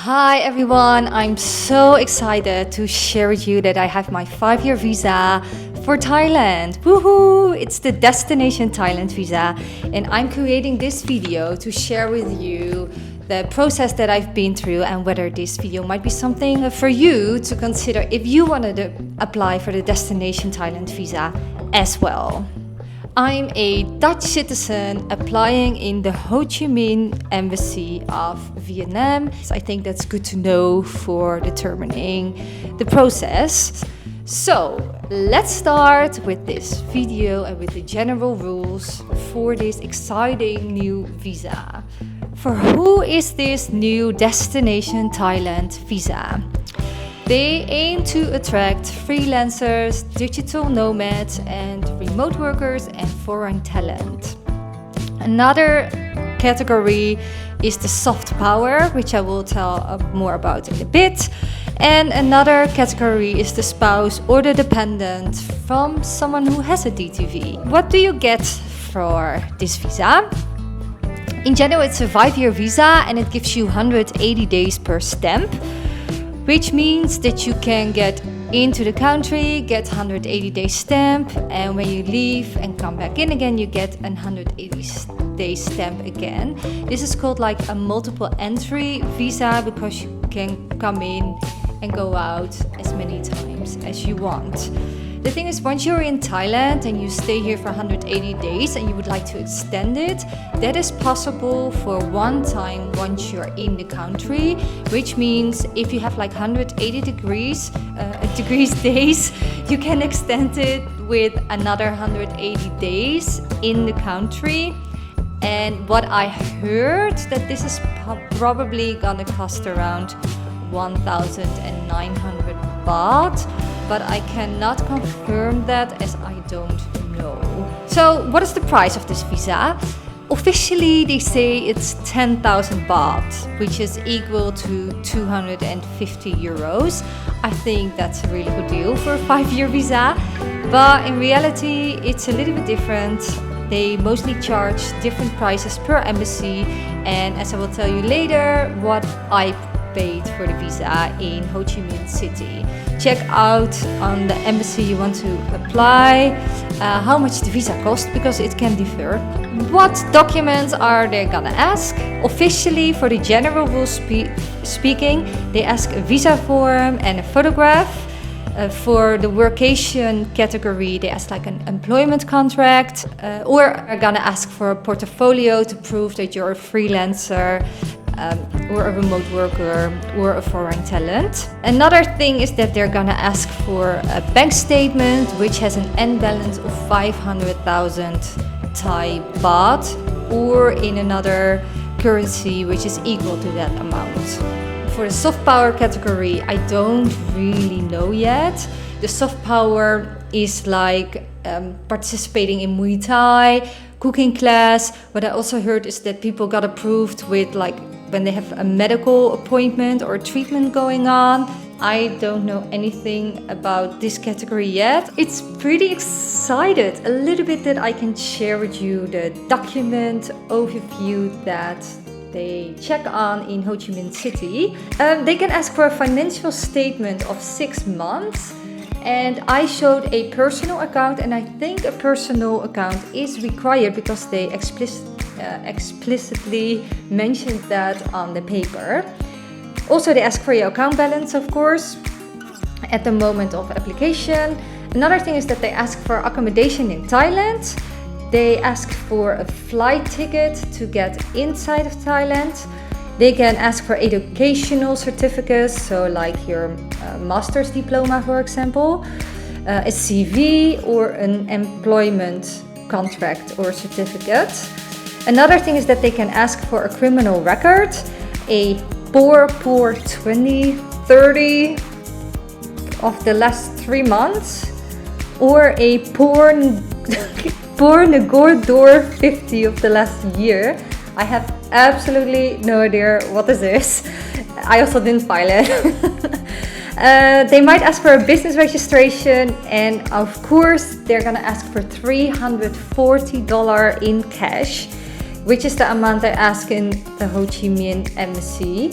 Hi everyone, I'm so excited to share with you that I have my 5-year visa for Thailand. Woohoo! It's the Destination Thailand Visa, and I'm creating this video to share with you the process that I've been through and whether this video might be something for you to consider if you wanted to apply for the Destination Thailand Visa as well. I'm a Dutch citizen applying in the Ho Chi Minh Embassy of Vietnam. So I think that's good to know for determining the process. So let's start with this video and with the general rules for this exciting new visa. For who is this new Destination Thailand visa? They aim to attract freelancers, digital nomads, and remote workers and foreign talent. Another category is the soft power, which I will tell more about in a bit. And another category is the spouse or the dependent from someone who has a DTV. What do you get for this visa? In general, it's a 5-year visa and it gives you 180 days per stamp, which means that you can get into the country, get 180 day stamp, and when you leave and come back in again, you get a 180 day stamp again. This is called like a multiple entry visa because you can come in and go out as many times as you want. The thing is, once you're in Thailand and you stay here for 180 days and you would like to extend it, that is possible for one time once you're in the country, which means if you have like 180 degrees days, you can extend it with another 180 days in the country. And what I heard that this is probably gonna cost around 1,900 baht, but I cannot confirm that as I don't know. So what is the price of this visa? Officially they say it's 10,000 baht, which is equal to 250 euros. I think that's a really good deal for a 5-year visa, but in reality it's a little bit different. They mostly charge different prices per embassy, and as I will tell you later, what I paid for the visa in Ho Chi Minh City. Check out on the embassy you want to apply how much the visa costs, because it can differ. What documents are they gonna ask? Officially, for the general rules speaking, they ask a visa form and a photograph. For the workation category, they ask like an employment contract, or are gonna ask for a portfolio to prove that you're a freelancer, or a remote worker or a foreign talent. Another thing is that they're gonna ask for a bank statement which has an end balance of 500,000 Thai baht or in another currency which is equal to that amount. For the soft power category, I don't really know yet. The soft power is like participating in Muay Thai, cooking class. What I also heard is that people got approved with like when they have a medical appointment or treatment going on. I don't know anything about this category yet. It's pretty excited a little bit that I can share with you the document overview that they check on in Ho Chi Minh City. They can ask for a financial statement of 6 months. And I showed a personal account, and I think a personal account is required because they explicitly mentioned that on the paper. Also, they ask for your account balance, of course, at the moment of application. Another thing is that they ask for accommodation in Thailand. They ask for a flight ticket to get inside of Thailand. They can ask for educational certificates, so like your master's diploma, for example, a CV or an employment contract or certificate. Another thing is that they can ask for a criminal record, a POR 20, 30 of the last 3 months, or a POR Negordor 50 of the last year. I have absolutely no idea what this is. I also didn't file it. They might ask for a business registration, and of course they're gonna ask for $340 in cash, which is the amount they ask in the Ho Chi Minh Embassy.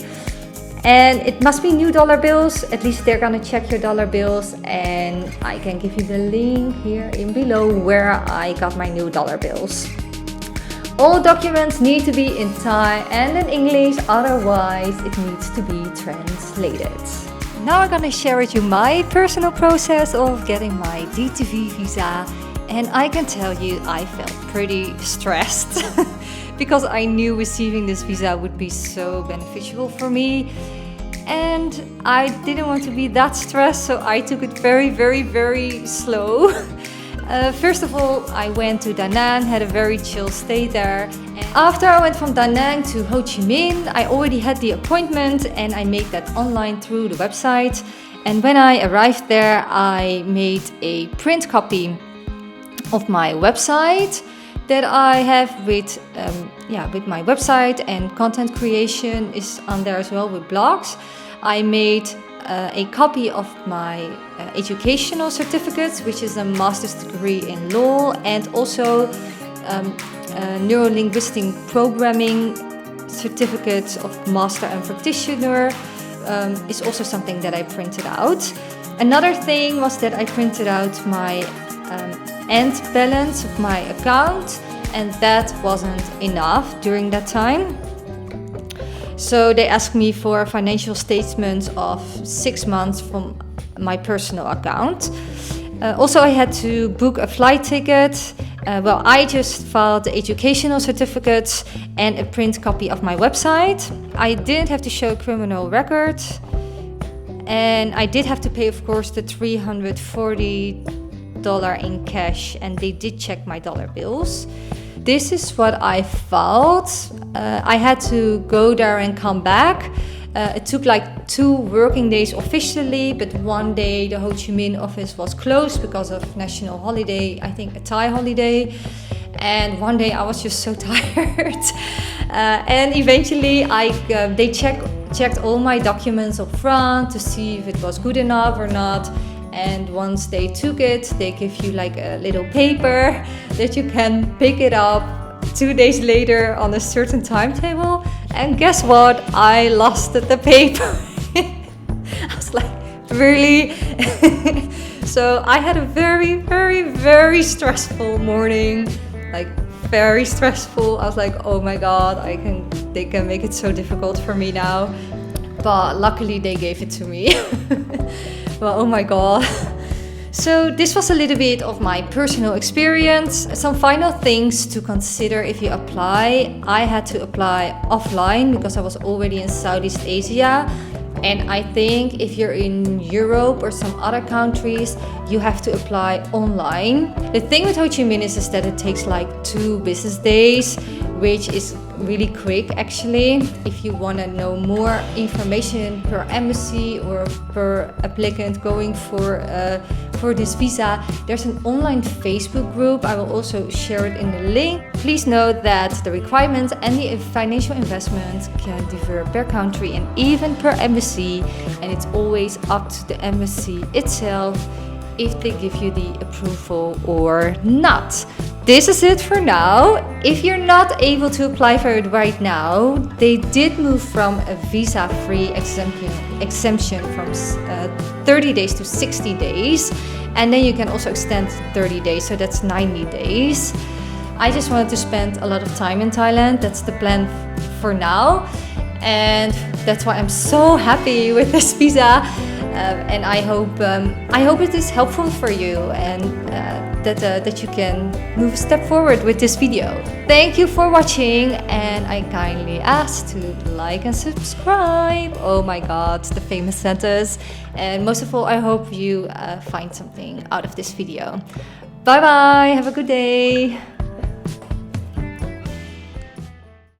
And it must be new dollar bills. At least they're gonna check your dollar bills, and I can give you the link here in below where I got my new dollar bills. All documents need to be in Thai and in English, otherwise it needs to be translated. Now I'm gonna share with you my personal process of getting my DTV visa, and I can tell you I felt pretty stressed because I knew receiving this visa would be so beneficial for me, and I didn't want to be that stressed, so I took it very slow. First of all, I went to Da Nang, had a very chill stay there. And after I went from Da Nang to Ho Chi Minh, I already had the appointment and I made that online through the website. And when I arrived there, I made a print copy of my website that I have with my website, and content creation is on there as well with blogs. I made a copy of my educational certificates, which is a master's degree in law, and also neuro-linguistic programming certificates of master and practitioner is also something that I printed out. Another thing was that I printed out my end balance of my account, and that wasn't enough during that time. So they asked me for financial statements of 6 months from my personal account. Also, I had to book a flight ticket. I just filed the educational certificates and a print copy of my website. I didn't have to show criminal record. And I did have to pay, of course, the $340 in cash, and they did check my dollar bills. This is what I felt. I had to go there and come back. It took like 2 working days officially, but one day the Ho Chi Minh office was closed because of national holiday, I think a Thai holiday. And one day I was just so tired. And eventually they checked all my documents up front to see if it was good enough or not. And once they took it, they give you like a little paper that you can pick it up 2 days later on a certain timetable. And guess what? I lost the paper. I was like, really? So I had a very stressful morning, like very stressful. I was like, oh my God, they can make it so difficult for me now. But luckily they gave it to me. Well, oh my God. So this was a little bit of my personal experience. Some final things to consider if you apply. I had to apply offline because I was already in Southeast Asia. And I think if you're in Europe or some other countries, you have to apply online. The thing with Ho Chi Minh is that it takes like 2 business days, which is really quick actually. If you want to know more information per embassy or per applicant going for this visa, there's an online Facebook group. I will also share it in the link. Please note that the requirements and the financial investment can differ per country and even per embassy, and it's always up to the embassy itself if they give you the approval or not. This is it for now. If you're not able to apply for it right now, they did move from a visa-free exemption from 30 days to 60 days. And then you can also extend 30 days, so that's 90 days. I just wanted to spend a lot of time in Thailand. That's the plan for now. And that's why I'm so happy with this visa. And I hope it is helpful for you, and that you can move a step forward with this video. Thank you for watching, and I kindly ask to like and subscribe. Oh my God, the famous sentence. And most of all, I hope you find something out of this video. Bye bye, have a good day.